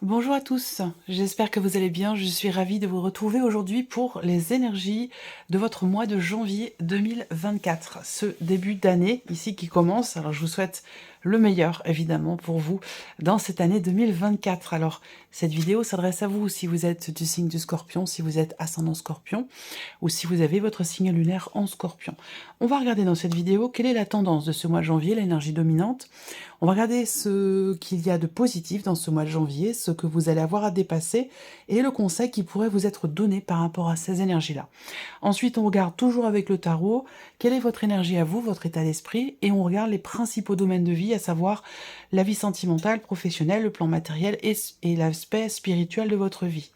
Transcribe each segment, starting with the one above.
Bonjour à tous, j'espère que vous allez bien. Je suis ravie de vous retrouver aujourd'hui pour les énergies de votre mois de janvier 2024. Ce début d'année ici qui commence, alors je vous souhaite le meilleur évidemment pour vous dans cette année 2024. Alors cette vidéo s'adresse à vous si vous êtes du signe du Scorpion, si vous êtes ascendant Scorpion ou si vous avez votre signe lunaire en Scorpion. On va regarder dans cette vidéo quelle est la tendance de ce mois de janvier, l'énergie dominante. On va regarder ce qu'il y a de positif dans ce mois de janvier, ce que vous allez avoir à dépasser et le conseil qui pourrait vous être donné par rapport à ces énergies-là. Ensuite, on regarde toujours avec le tarot, quelle est votre énergie à vous, votre état d'esprit, et on regarde les principaux domaines de vie, à savoir la vie sentimentale, professionnelle, le plan matériel et l'aspect spirituel de votre vie.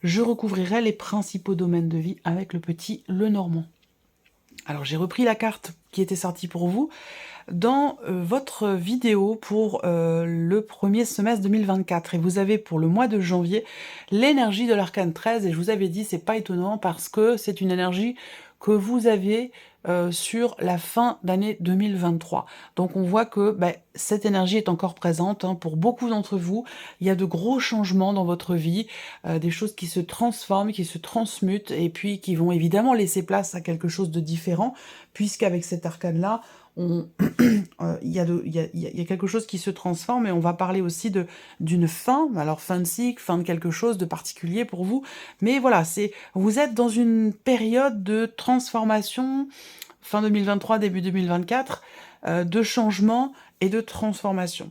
Je recouvrirai les principaux domaines de vie avec le petit Lenormand. Alors j'ai repris la carte qui était sortie pour vous dans votre vidéo pour le premier semestre 2024 et vous avez pour le mois de janvier l'énergie de l'arcane 13 et je vous avais dit c'est pas étonnant parce que c'est une énergie que vous avez sur la fin d'année 2023. Donc on voit que cette énergie est encore présente pour beaucoup d'entre vous. Il y a de gros changements dans votre vie, des choses qui se transforment, qui se transmutent et puis qui vont évidemment laisser place à quelque chose de différent puisqu'avec cet arcane-là, il y a quelque chose qui se transforme et on va parler aussi d'une fin, alors fin de cycle, fin de quelque chose de particulier pour vous, mais voilà, vous êtes dans une période de transformation, fin 2023, début 2024, de changement et de transformation.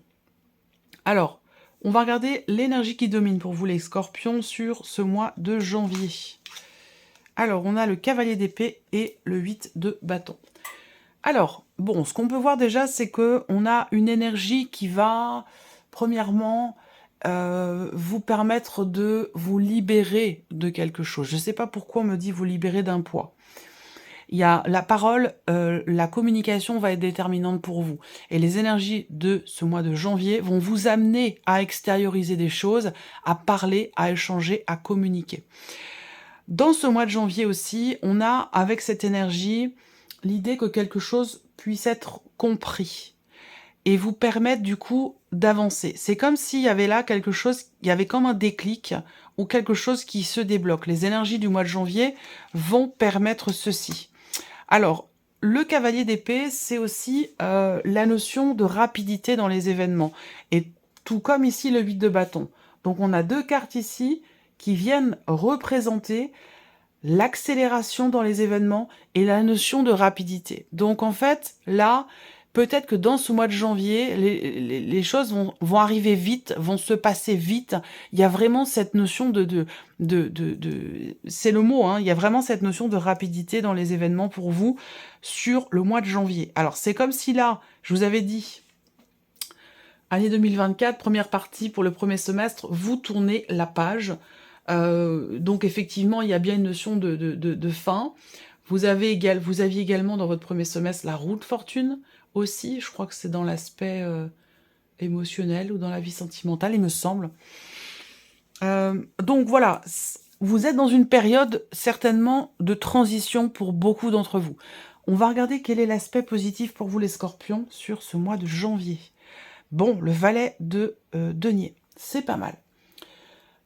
Alors, on va regarder l'énergie qui domine pour vous les scorpions sur ce mois de janvier. Alors, on a le cavalier d'épée et le 8 de bâton. Alors, bon, ce qu'on peut voir déjà, c'est qu'on a une énergie qui va, premièrement, vous permettre de vous libérer de quelque chose. Je ne sais pas pourquoi on me dit vous libérer d'un poids. Il y a la parole, la communication va être déterminante pour vous. Et les énergies de ce mois de janvier vont vous amener à extérioriser des choses, à parler, à échanger, à communiquer. Dans ce mois de janvier aussi, on a, avec cette énergie, l'idée que quelque chose puisse être compris et vous permettre du coup d'avancer. C'est comme s'il y avait là quelque chose, il y avait comme un déclic ou quelque chose qui se débloque. Les énergies du mois de janvier vont permettre ceci. Alors, le cavalier d'épée, c'est aussi la notion de rapidité dans les événements. Et tout comme ici le 8 de bâton. Donc on a deux cartes ici qui viennent représenter l'accélération dans les événements et la notion de rapidité. Donc en fait, là, peut-être que dans ce mois de janvier, les choses vont arriver vite, vont se passer vite. Il y a vraiment cette notion c'est le mot, il y a vraiment cette notion de rapidité dans les événements pour vous sur le mois de janvier. Alors c'est comme si là, je vous avais dit, année 2024, première partie pour le premier semestre, vous tournez la page. Donc effectivement, il y a bien une notion de fin. Vous aviez également dans votre premier semestre la roue de fortune aussi. Je crois que c'est dans l'aspect émotionnel ou dans la vie sentimentale, il me semble. Donc voilà, vous êtes dans une période certainement de transition pour beaucoup d'entre vous. On va regarder quel est l'aspect positif pour vous les scorpions sur ce mois de janvier. Bon, le valet de denier, c'est pas mal.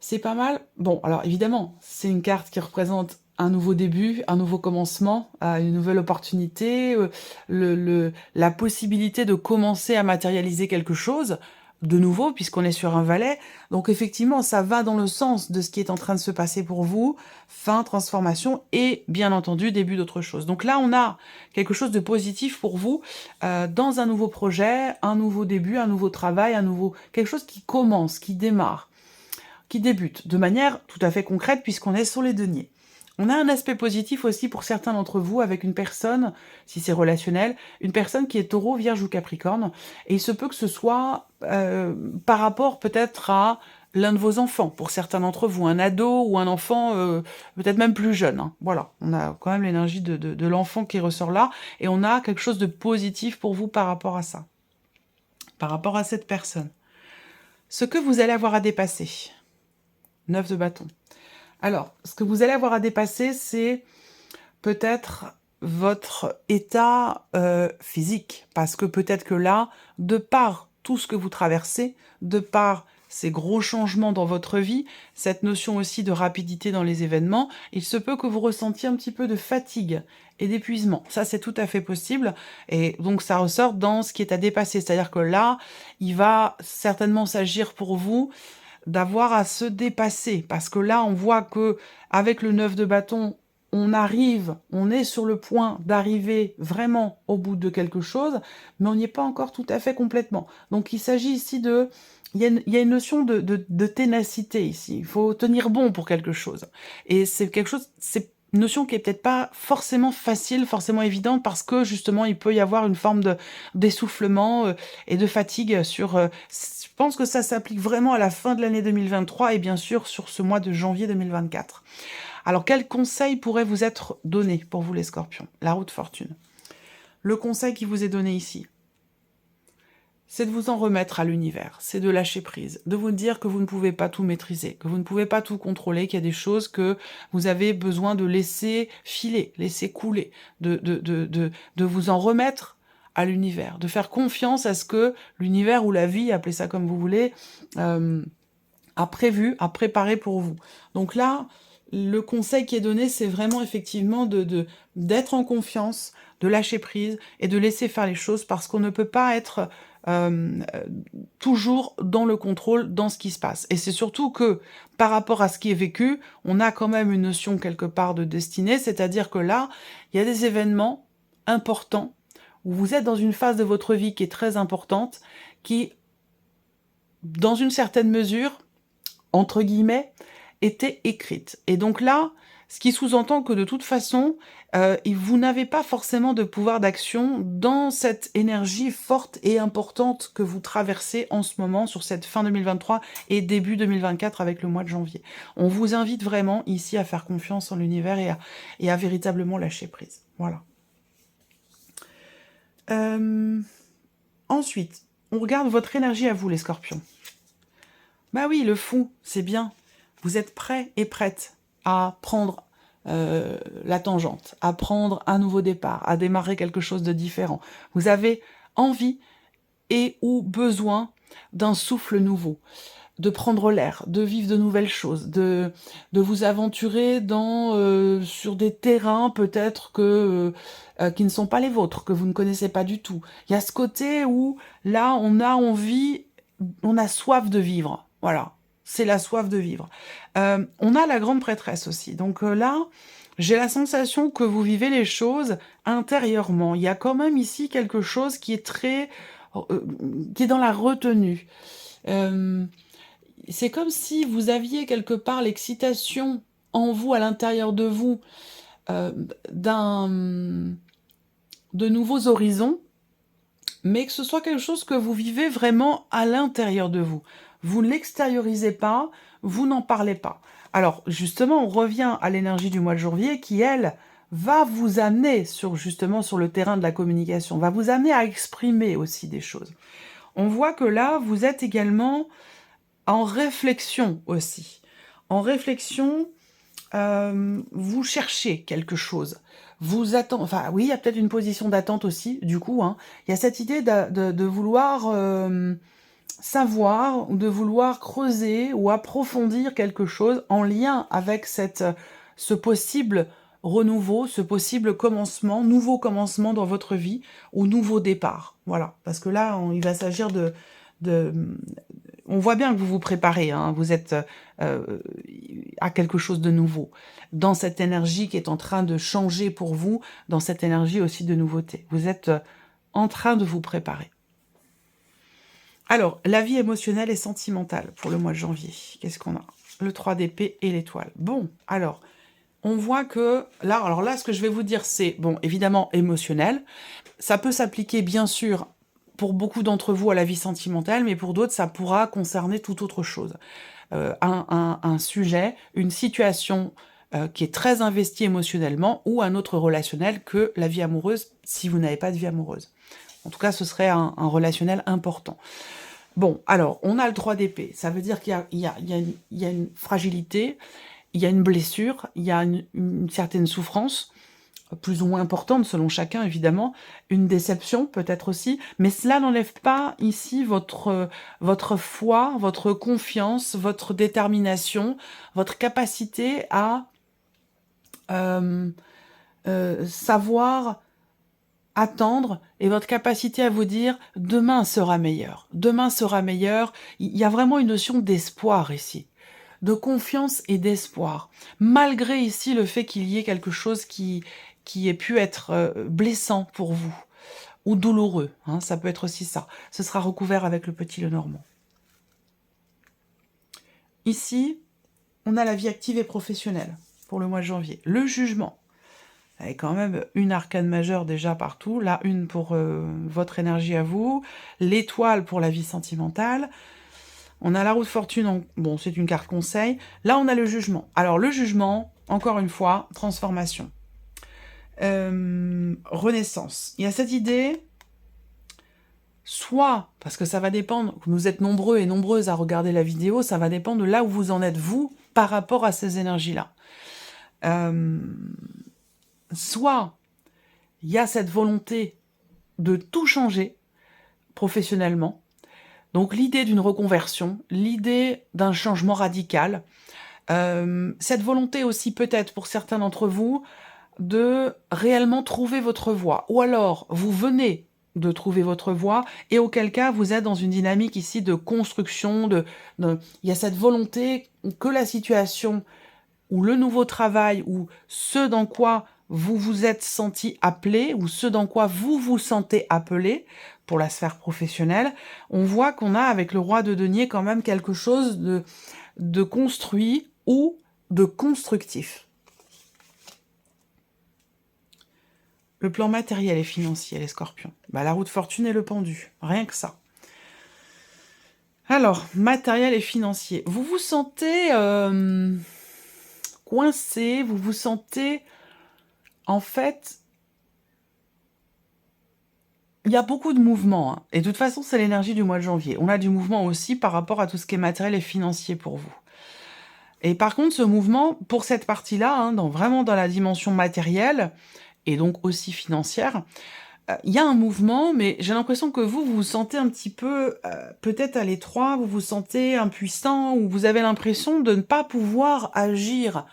C'est pas mal. Bon, alors évidemment, c'est une carte qui représente un nouveau début, un nouveau commencement, une nouvelle opportunité, la possibilité de commencer à matérialiser quelque chose de nouveau, puisqu'on est sur un valet. Donc effectivement, ça va dans le sens de ce qui est en train de se passer pour vous, fin, transformation, et bien entendu, début d'autre chose. Donc là, on a quelque chose de positif pour vous, dans un nouveau projet, un nouveau début, un nouveau travail, quelque chose qui commence, qui démarre, qui débute de manière tout à fait concrète puisqu'on est sur les deniers. On a un aspect positif aussi pour certains d'entre vous avec une personne, si c'est relationnel, une personne qui est taureau, vierge ou capricorne, et il se peut que ce soit par rapport peut-être à l'un de vos enfants, pour certains d'entre vous, un ado ou un enfant peut-être même plus jeune, hein. Voilà, on a quand même l'énergie de l'enfant qui ressort là, et on a quelque chose de positif pour vous par rapport à ça, par rapport à cette personne. Ce que vous allez avoir à dépasser, 9 de bâton. Alors, ce que vous allez avoir à dépasser, c'est peut-être votre état physique, parce que peut-être que là, de par tout ce que vous traversez, de par ces gros changements dans votre vie, cette notion aussi de rapidité dans les événements, il se peut que vous ressentiez un petit peu de fatigue et d'épuisement. Ça, c'est tout à fait possible, et donc ça ressort dans ce qui est à dépasser. C'est-à-dire que là, il va certainement s'agir pour vous d'avoir à se dépasser, parce que là, on voit que avec le 9 de bâton, on est sur le point d'arriver vraiment au bout de quelque chose, mais on n'y est pas encore tout à fait complètement. Donc il s'agit ici de... Il y a une notion de ténacité ici. Il faut tenir bon pour quelque chose. Et c'est quelque chose... C'est une notion qui est peut-être pas forcément facile, forcément évidente, parce que justement, il peut y avoir une forme d'essoufflement et de fatigue sur... je pense que ça s'applique vraiment à la fin de l'année 2023 et bien sûr sur ce mois de janvier 2024. Alors, quel conseil pourrait vous être donné pour vous les scorpions? La roue de fortune. Le conseil qui vous est donné ici, c'est de vous en remettre à l'univers, c'est de lâcher prise, de vous dire que vous ne pouvez pas tout maîtriser, que vous ne pouvez pas tout contrôler, qu'il y a des choses que vous avez besoin de laisser filer, laisser couler, de vous en remettre à l'univers, de faire confiance à ce que l'univers ou la vie, appelez ça comme vous voulez, a prévu, a préparé pour vous. Donc là, le conseil qui est donné, c'est vraiment effectivement d'être en confiance, de lâcher prise et de laisser faire les choses, parce qu'on ne peut pas être toujours dans le contrôle, dans ce qui se passe. Et c'est surtout que, par rapport à ce qui est vécu, on a quand même une notion quelque part de destinée, c'est-à-dire que là, il y a des événements importants, où vous êtes dans une phase de votre vie qui est très importante, qui, dans une certaine mesure, entre guillemets, était écrite. Et donc là, ce qui sous-entend que de toute façon, vous n'avez pas forcément de pouvoir d'action dans cette énergie forte et importante que vous traversez en ce moment sur cette fin 2023 et début 2024 avec le mois de janvier. On vous invite vraiment ici à faire confiance en l'univers et à véritablement lâcher prise. Voilà. Ensuite, on regarde votre énergie à vous, les scorpions. Bah oui, le fou, c'est bien. Vous êtes prêts et prêtes à prendre la tangente, à prendre un nouveau départ, à démarrer quelque chose de différent. Vous avez envie et ou besoin d'un souffle nouveau, de prendre l'air, de vivre de nouvelles choses, de vous aventurer sur des terrains peut-être qui ne sont pas les vôtres, que vous ne connaissez pas du tout. Il y a ce côté où là, on a envie, on a soif de vivre. Voilà, c'est la soif de vivre. On a la grande prêtresse aussi. Donc là, j'ai la sensation que vous vivez les choses intérieurement. Il y a quand même ici quelque chose qui est qui est dans la retenue. C'est comme si vous aviez quelque part l'excitation en vous, à l'intérieur de vous, de nouveaux horizons, mais que ce soit quelque chose que vous vivez vraiment à l'intérieur de vous. Vous ne l'extériorisez pas, vous n'en parlez pas. Alors, justement, on revient à l'énergie du mois de janvier qui, elle, va vous amener justement sur le terrain de la communication, va vous amener à exprimer aussi des choses. On voit que là, vous êtes également en réflexion aussi. En réflexion, vous cherchez quelque chose. Vous attendez, enfin oui, il y a peut-être une position d'attente aussi, du coup. Hein. Il y a cette idée de vouloir savoir, ou de vouloir creuser ou approfondir quelque chose en lien avec ce possible renouveau, ce possible commencement, nouveau commencement dans votre vie, ou nouveau départ. Voilà, parce que là, il va s'agir on voit bien que vous vous préparez, hein, vous êtes à quelque chose de nouveau, dans cette énergie qui est en train de changer pour vous, dans cette énergie aussi de nouveauté. Vous êtes en train de vous préparer. Alors, la vie émotionnelle et sentimentale pour le mois de janvier. Qu'est-ce qu'on a? Le 3 d'épée et l'étoile. Bon, alors, on voit que là, ce que je vais vous dire, c'est, bon, évidemment, émotionnel. Ça peut s'appliquer, bien sûr, pour beaucoup d'entre vous à la vie sentimentale, mais pour d'autres, ça pourra concerner toute autre chose. un sujet, une situation qui est très investie émotionnellement, ou un autre relationnel que la vie amoureuse, si vous n'avez pas de vie amoureuse. En tout cas, ce serait un relationnel important. Bon, alors, on a le 3 d'épée. Ça veut dire qu'il y a une fragilité, il y a une blessure, il y a une certaine souffrance, plus ou moins importante selon chacun, évidemment, une déception peut-être aussi, mais cela n'enlève pas ici votre foi, votre confiance, votre détermination, votre capacité à savoir attendre, et votre capacité à vous dire « demain sera meilleur ». Demain sera meilleur. Il y a vraiment une notion d'espoir ici, de confiance et d'espoir. Malgré ici le fait qu'il y ait quelque chose qui ait pu être blessant pour vous, ou douloureux, hein, ça peut être aussi ça. Ce sera recouvert avec le petit Lenormand. Ici, on a la vie active et professionnelle pour le mois de janvier. Le jugement. Avec quand même une arcane majeure déjà partout, là une pour votre énergie à vous, l'étoile pour la vie sentimentale, on a la roue de fortune, bon c'est une carte conseil, là on a le jugement. Alors le jugement, encore une fois, transformation, renaissance. Il y a cette idée, soit, parce que ça va dépendre, vous êtes nombreux et nombreuses à regarder la vidéo, ça va dépendre de là où vous en êtes vous par rapport à ces énergies-là. Soit il y a cette volonté de tout changer professionnellement, donc l'idée d'une reconversion, l'idée d'un changement radical, cette volonté aussi peut-être pour certains d'entre vous de réellement trouver votre voie, ou alors vous venez de trouver votre voie, et auquel cas vous êtes dans une dynamique ici de construction, il y a cette volonté que la situation, ou le nouveau travail, ou ce dans quoi vous vous êtes senti appelé, ou ce dans quoi vous vous sentez appelé, pour la sphère professionnelle, on voit qu'on a avec le roi de denier quand même quelque chose de construit ou de constructif. Le plan matériel et financier, les scorpions. Bah, la roue de fortune et le pendu, rien que ça. Alors, matériel et financier. Vous vous sentez coincé, vous vous sentez... En fait, il y a beaucoup de mouvements, hein. Et de toute façon, c'est l'énergie du mois de janvier. On a du mouvement aussi par rapport à tout ce qui est matériel et financier pour vous. Et par contre, ce mouvement, pour cette partie-là, hein, vraiment dans la dimension matérielle, et donc aussi financière, il y a un mouvement, mais j'ai l'impression que vous vous sentez un petit peu, peut-être à l'étroit, vous vous sentez impuissant, ou vous avez l'impression de ne pas pouvoir agir,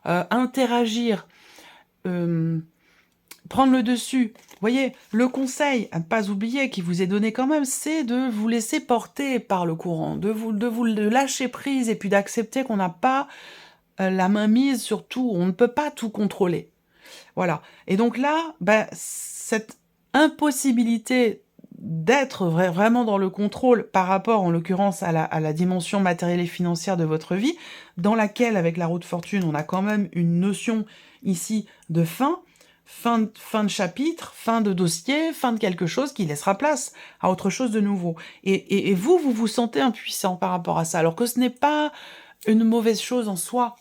interagir, prendre le dessus. Vous voyez, le conseil à ne pas oublier qui vous est donné quand même, c'est de vous laisser porter par le courant, de lâcher prise et puis d'accepter qu'on n'a pas la main mise sur tout, on ne peut pas tout contrôler. Voilà. Et donc là, cette impossibilité d'être vraiment dans le contrôle par rapport, en l'occurrence, à la dimension matérielle et financière de votre vie, dans laquelle, avec la roue de fortune, on a quand même une notion ici de fin de chapitre, fin de dossier, fin de quelque chose qui laissera place à autre chose de nouveau. Et vous vous sentez impuissant par rapport à ça, alors que ce n'est pas une mauvaise chose en soi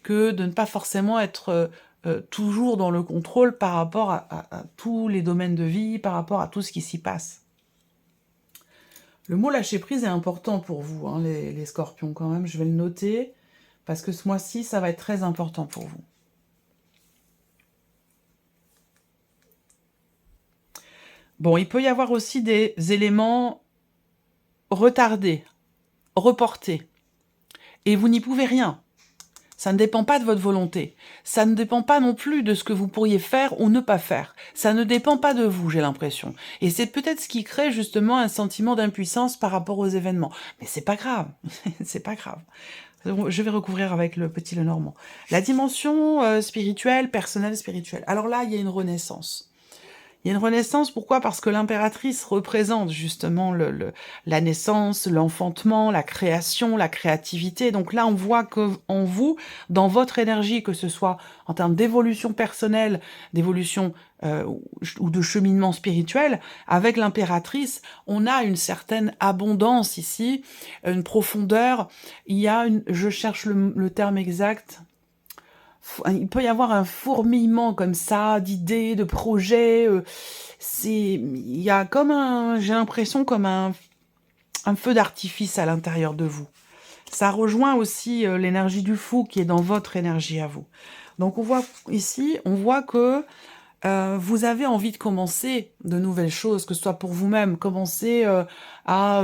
que de ne pas forcément être toujours dans le contrôle par rapport à tous les domaines de vie, par rapport à tout ce qui s'y passe. Le mot lâcher prise est important pour vous, hein, les scorpions, quand même, je vais le noter, parce que ce mois-ci, ça va être très important pour vous. Bon, il peut y avoir aussi des éléments retardés, reportés, et vous n'y pouvez rien. Ça ne dépend pas de votre volonté. Ça ne dépend pas non plus de ce que vous pourriez faire ou ne pas faire. Ça ne dépend pas de vous, j'ai l'impression. Et c'est peut-être ce qui crée justement un sentiment d'impuissance par rapport aux événements. Mais c'est pas grave, c'est pas grave. Je vais recouvrir avec le petit Lenormand. La dimension spirituelle, personnelle, spirituelle. Alors là, il y a une renaissance. Il y a une renaissance, pourquoi? Parce que l'impératrice représente justement la naissance, l'enfantement, la création, la créativité. Donc là, on voit que en vous, dans votre énergie, que ce soit en termes d'évolution personnelle, d'évolution ou de cheminement spirituel, avec l'impératrice, on a une certaine abondance ici, une profondeur. Il y a une, je cherche le terme exact, il peut y avoir un fourmillement comme ça, d'idées, de projets. Il y a comme j'ai l'impression comme un feu d'artifice à l'intérieur de vous. Ça rejoint aussi l'énergie du fou qui est dans votre énergie à vous. Donc on voit ici, on voit que vous avez envie de commencer de nouvelles choses, que ce soit pour vous-même, commencer à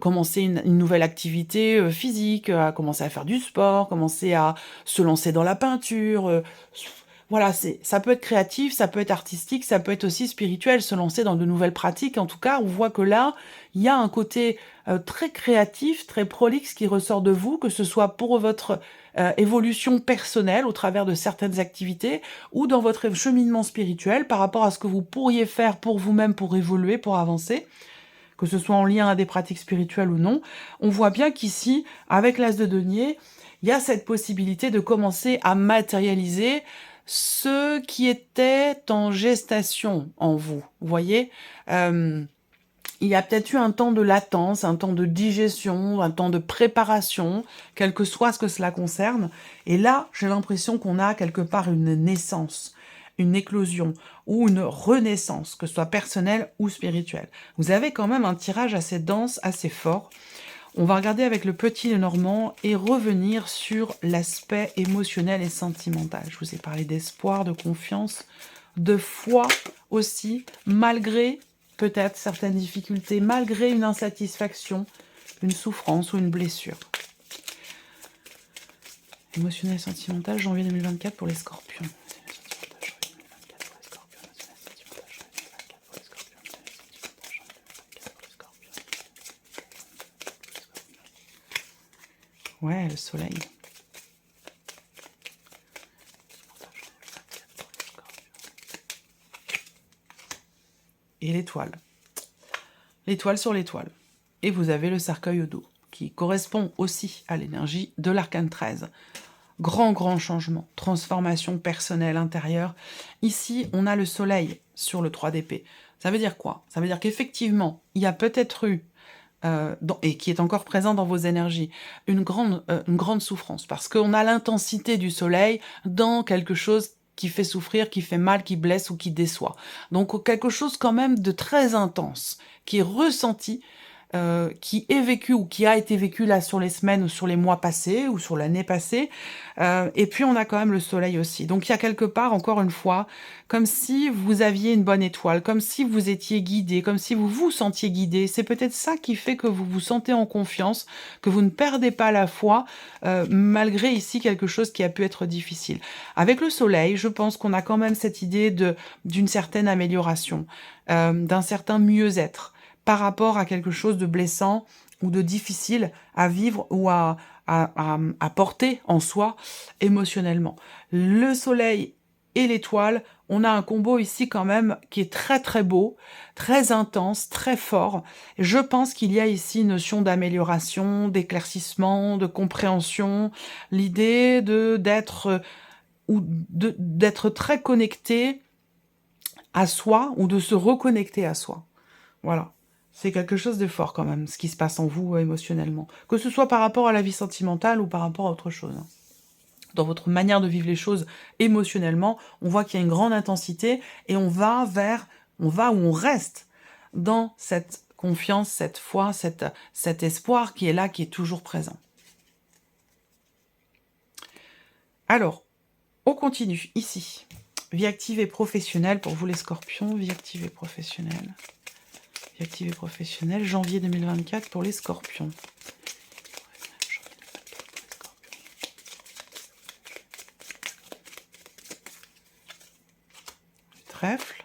commencer une nouvelle activité physique, à commencer à faire du sport, commencer à se lancer dans la peinture. Voilà, ça peut être créatif, ça peut être artistique, ça peut être aussi spirituel, se lancer dans de nouvelles pratiques. En tout cas, on voit que là, il y a un côté très créatif, très prolixe qui ressort de vous, que ce soit pour votre évolution personnelle au travers de certaines activités ou dans votre cheminement spirituel par rapport à ce que vous pourriez faire pour vous-même, pour évoluer, pour avancer, que ce soit en lien à des pratiques spirituelles ou non. On voit bien qu'ici, avec l'As de denier, il y a cette possibilité de commencer à matérialiser ce qui était en gestation en vous. Vous voyez il y a peut-être eu un temps de latence, un temps de digestion, un temps de préparation, quel que soit ce que cela concerne. Et là, j'ai l'impression qu'on a quelque part une naissance, une éclosion ou une renaissance, que ce soit personnelle ou spirituelle. Vous avez quand même un tirage assez dense, assez fort. On va regarder avec le petit Lenormand et revenir sur l'aspect émotionnel et sentimental. Je vous ai parlé d'espoir, de confiance, de foi aussi, malgré peut-être certaines difficultés, malgré une insatisfaction, une souffrance ou une blessure. Émotionnel et sentimental, janvier 2024 pour les scorpions. Ouais, le soleil. Et l'étoile. L'étoile sur l'étoile. Et vous avez le cercueil au dos, qui correspond aussi à l'énergie de l'arcane 13. Grand changement, transformation personnelle intérieure. Ici, on a le soleil sur le 3 d'épée. Ça veut dire quoi? Ça veut dire qu'effectivement, il y a peut-être eu, et qui est encore présent dans vos énergies, une grande souffrance, parce qu'on a l'intensité du soleil dans quelque chose qui fait souffrir, qui fait mal, qui blesse ou qui déçoit. Donc quelque chose quand même de très intense, qui est ressenti, qui est vécu ou qui a été vécu là sur les semaines ou sur les mois passés ou sur l'année passée. Et puis on a quand même le soleil aussi. Donc il y a quelque part, encore une fois, comme si vous aviez une bonne étoile, comme si vous étiez guidé, comme si vous vous sentiez guidé. C'est peut-être ça qui fait que vous vous sentez en confiance, que vous ne perdez pas la foi, malgré ici quelque chose qui a pu être difficile. Avec le soleil, je pense qu'on a quand même cette idée d'une certaine amélioration, d'un certain mieux-être, par rapport à quelque chose de blessant ou de difficile à vivre ou à porter en soi émotionnellement. Le soleil et l'étoile, on a un combo ici quand même qui est très beau, très intense, très fort. Je pense qu'il y a ici une notion d'amélioration, d'éclaircissement, de compréhension, l'idée d'être très connecté à soi ou de se reconnecter à soi. Voilà. C'est quelque chose de fort quand même, ce qui se passe en vous émotionnellement. Que ce soit par rapport à la vie sentimentale ou par rapport à autre chose. Dans votre manière de vivre les choses émotionnellement, on voit qu'il y a une grande intensité et on va où on reste dans cette confiance, cette foi, cet espoir qui est là, qui est toujours présent. Alors, on continue ici. Vie active et professionnelle pour vous les scorpions, vie active et professionnelle. Active et professionnel, janvier 2024 pour les scorpions. Trèfle.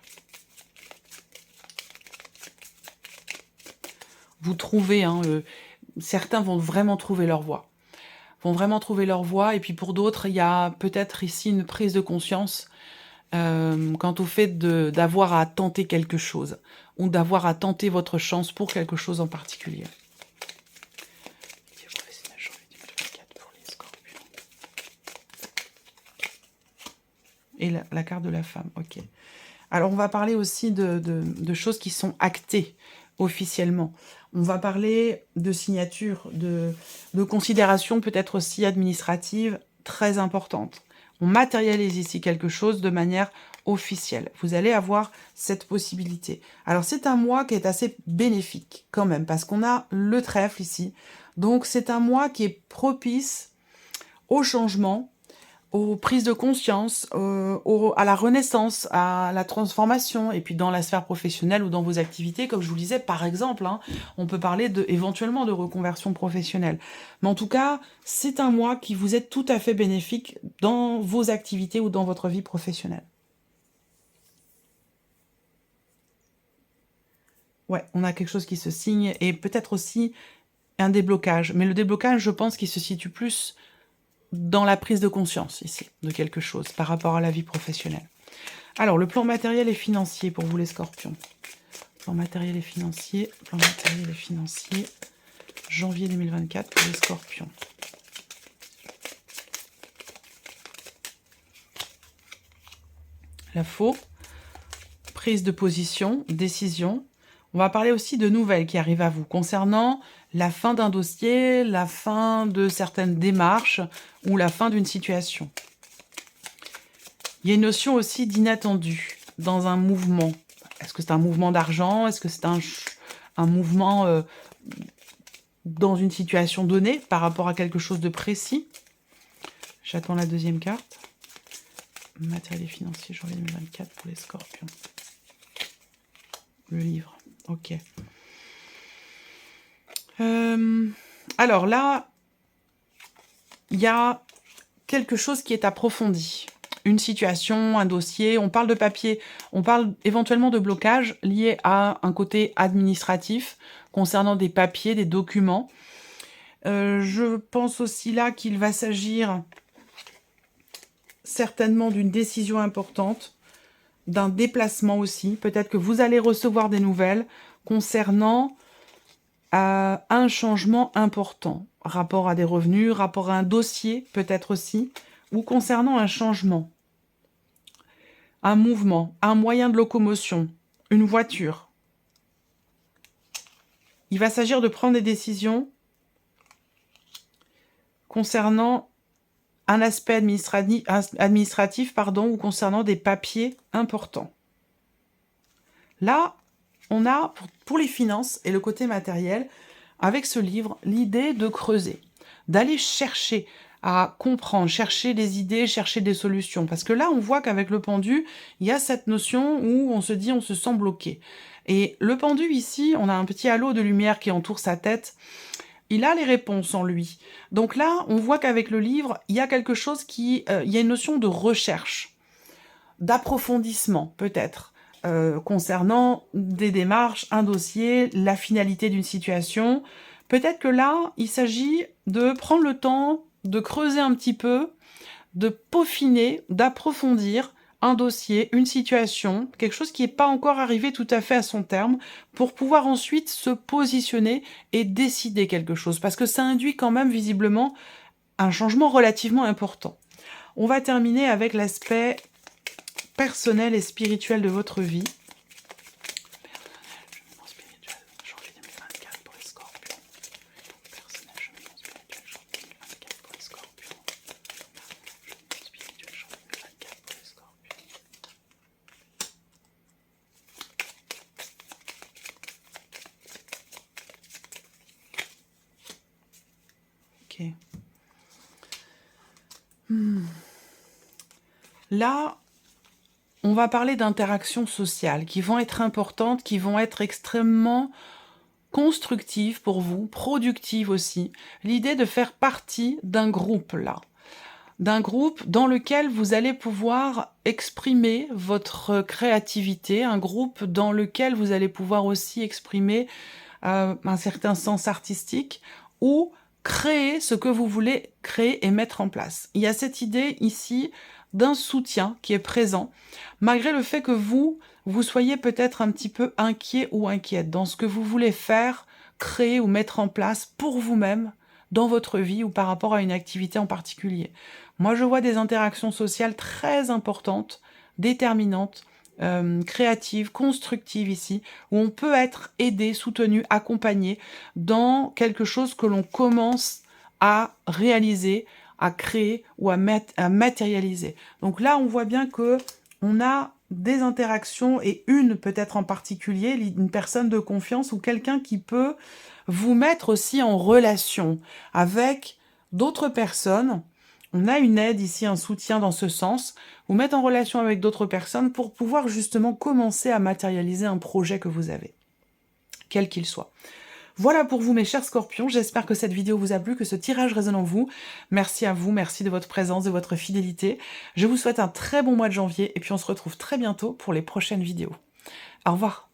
Vous trouvez, certains vont vraiment trouver leur voie. Et puis pour d'autres, il y a peut-être ici une prise de conscience quant au fait d'avoir à tenter quelque chose, ou d'avoir à tenter votre chance pour quelque chose en particulier. Pour les scorpions. Et la carte de la femme, ok. Alors, on va parler aussi de choses qui sont actées officiellement. On va parler de signatures, de considérations peut-être aussi administratives très importantes. On matérialise ici quelque chose de manière officielle. Vous allez avoir cette possibilité. Alors, c'est un mois qui est assez bénéfique quand même, parce qu'on a le trèfle ici. Donc, c'est un mois qui est propice au changement, aux prises de conscience, à la renaissance, à la transformation, et puis dans la sphère professionnelle ou dans vos activités, comme je vous le disais, par exemple, hein, on peut parler éventuellement de reconversion professionnelle. Mais en tout cas, c'est un mois qui vous est tout à fait bénéfique dans vos activités ou dans votre vie professionnelle. Ouais, on a quelque chose qui se signe, et peut-être aussi un déblocage. Mais le déblocage, je pense qu'il se situe plus dans la prise de conscience, ici, de quelque chose, par rapport à la vie professionnelle. Alors, le plan matériel et financier pour vous, les scorpions. Plan matériel et financier, janvier 2024 pour les scorpions. La faux, prise de position, décision. On va parler aussi de nouvelles qui arrivent à vous concernant la fin d'un dossier, la fin de certaines démarches ou la fin d'une situation. Il y a une notion aussi d'inattendu dans un mouvement. Est-ce que c'est un mouvement d'argent? Est-ce que c'est un mouvement dans une situation donnée par rapport à quelque chose de précis? J'attends la deuxième carte. Matériel et financier, janvier 2024 pour les scorpions. Le livre, ok. Alors là, il y a quelque chose qui est approfondi. Une situation, un dossier, on parle de papier, on parle éventuellement de blocage lié à un côté administratif concernant des papiers, des documents. Je pense aussi là qu'il va s'agir certainement d'une décision importante, d'un déplacement aussi. Peut-être que vous allez recevoir des nouvelles concernant un changement important, rapport à des revenus, rapport à un dossier peut-être aussi, ou concernant un changement, un mouvement, un moyen de locomotion, une voiture. Il va s'agir de prendre des décisions concernant un aspect administratif, ou concernant des papiers importants. Là, on a, pour les finances et le côté matériel, avec ce livre, l'idée de creuser, d'aller chercher à comprendre, chercher des idées, chercher des solutions. Parce que là, on voit qu'avec le pendu, il y a cette notion où on se dit, on se sent bloqué. Et le pendu, ici, on a un petit halo de lumière qui entoure sa tête. Il a les réponses en lui. Donc là, on voit qu'avec le livre, il y a quelque chose il y a une notion de recherche, d'approfondissement, peut-être. Concernant des démarches, un dossier, la finalité d'une situation. Peut-être que là, il s'agit de prendre le temps de creuser un petit peu, de peaufiner, d'approfondir un dossier, une situation, quelque chose qui n'est pas encore arrivé tout à fait à son terme, pour pouvoir ensuite se positionner et décider quelque chose. Parce que ça induit quand même visiblement un changement relativement important. On va terminer avec l'aspect personnel et spirituel de votre vie. Personnel, cheminement spirituel, janvier 2024 pour les scorpions. Personnel, cheminement spirituel, janvier 2024 pour les scorpions. Cheminement spirituel, janvier 2024 pour les scorpions. Ok. Là, on va parler d'interactions sociales qui vont être importantes, qui vont être extrêmement constructives pour vous, productives aussi. L'idée de faire partie d'un groupe, là. D'un groupe dans lequel vous allez pouvoir exprimer votre créativité, un groupe dans lequel vous allez pouvoir aussi exprimer un certain sens artistique, ou créer ce que vous voulez créer et mettre en place. Il y a cette idée ici d'un soutien qui est présent, malgré le fait que vous soyez peut-être un petit peu inquiet ou inquiète dans ce que vous voulez faire, créer ou mettre en place pour vous-même dans votre vie ou par rapport à une activité en particulier. Moi, je vois des interactions sociales très importantes, déterminantes, créatives, constructives ici, où on peut être aidé, soutenu, accompagné dans quelque chose que l'on commence à réaliser, à créer ou à matérialiser. Donc là, on voit bien que on a des interactions et une peut-être en particulier, une personne de confiance ou quelqu'un qui peut vous mettre aussi en relation avec d'autres personnes. On a une aide ici, un soutien dans ce sens, vous mettre en relation avec d'autres personnes pour pouvoir justement commencer à matérialiser un projet que vous avez, quel qu'il soit. Voilà pour vous mes chers scorpions, j'espère que cette vidéo vous a plu, que ce tirage résonne en vous. Merci à vous, merci de votre présence, de votre fidélité. Je vous souhaite un très bon mois de janvier et puis on se retrouve très bientôt pour les prochaines vidéos. Au revoir.